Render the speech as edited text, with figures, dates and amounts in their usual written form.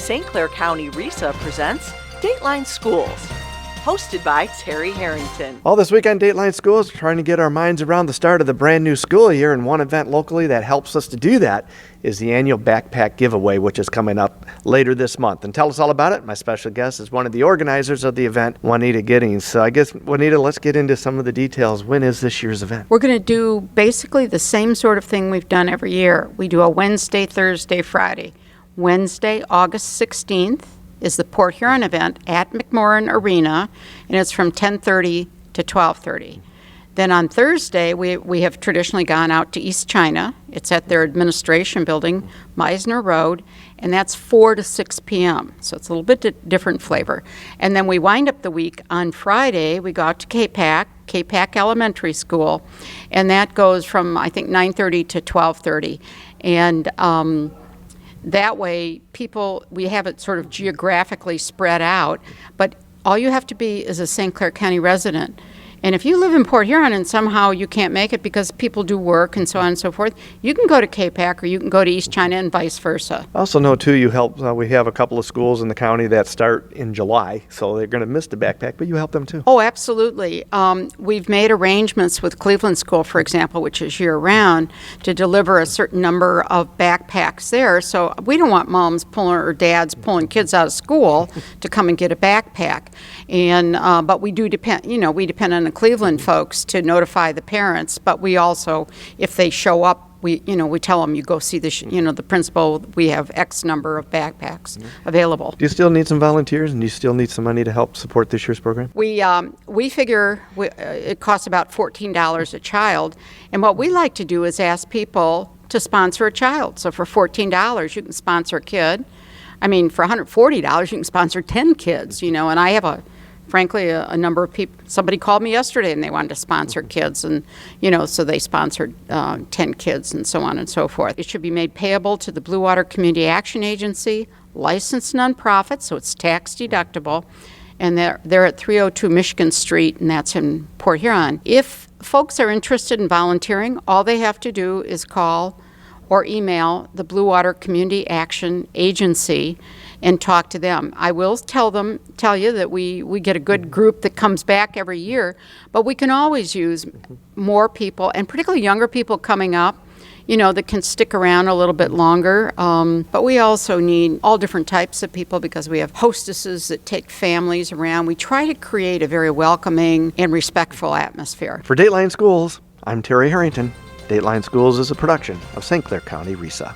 St. Clair County RESA presents Dateline Schools, hosted by Terry Harrington. All this week on Dateline Schools, trying to get our minds around the start of the brand new school year, and one event locally that helps us to do that is the annual backpack giveaway, which is coming up later this month. And tell us all about it, my special guest is one of the organizers of the event, Juanita Gittings. So I guess, Juanita, let's get into some of the details. When is this year's event? We're going to do basically the same sort of thing we've done every year. We do a Wednesday, Thursday, Friday. Wednesday, August 16th, is the Port Huron event at McMorran Arena, and it's from 10:30 to 12:30. Then on Thursday, we have traditionally gone out to East China. It's at their administration building, Meisner Road, and that's 4 to 6 p.m., so it's a little bit different flavor. And then we wind up the week on Friday. We go out to K-Pac Elementary School, and that goes from, I think, 9:30 to 12:30. And that way, we have it sort of geographically spread out, but all you have to be is a St. Clair County resident. And if you live in Port Huron and somehow you can't make it because people do work and so on and so forth, you can go to K-Pac or you can go to East China and vice versa. I also know, too, you help. We have a couple of schools in the county that start in July, so they're going to miss the backpack, but you help them, too. Oh, absolutely. We've made arrangements with Cleveland School, for example, which is year-round, to deliver a certain number of backpacks there. So we don't want moms or dads pulling kids out of school to come and get a backpack. And but we do depend, we depend on the Cleveland folks to notify the parents, but we also, if they show up, we tell them, you go see the principal, we have X number of backpacks available. Do you still need some volunteers, and do you still need some money to help support this year's program? We figure it costs about $14 a child, and what we like to do is ask people to sponsor a child. So for $14, you can sponsor a kid. I mean, for $140, you can sponsor 10 kids, and I have frankly, a number of people. Somebody called me yesterday and they wanted to sponsor kids, and so they sponsored 10 kids and so on and so forth. It should be made payable to the Blue Water Community Action Agency, licensed nonprofit, so it's tax deductible, and they're at 302 Michigan Street, and that's in Port Huron. If folks are interested in volunteering, all they have to do is call or email the Blue Water Community Action Agency and talk to them. I will tell you that we get a good group that comes back every year, but we can always use more people, and particularly younger people coming up, that can stick around a little bit longer. But we also need all different types of people because we have hostesses that take families around. We try to create a very welcoming and respectful atmosphere. For Dateline Schools, I'm Terry Harrington. Dateline Schools is a production of St. Clair County RESA.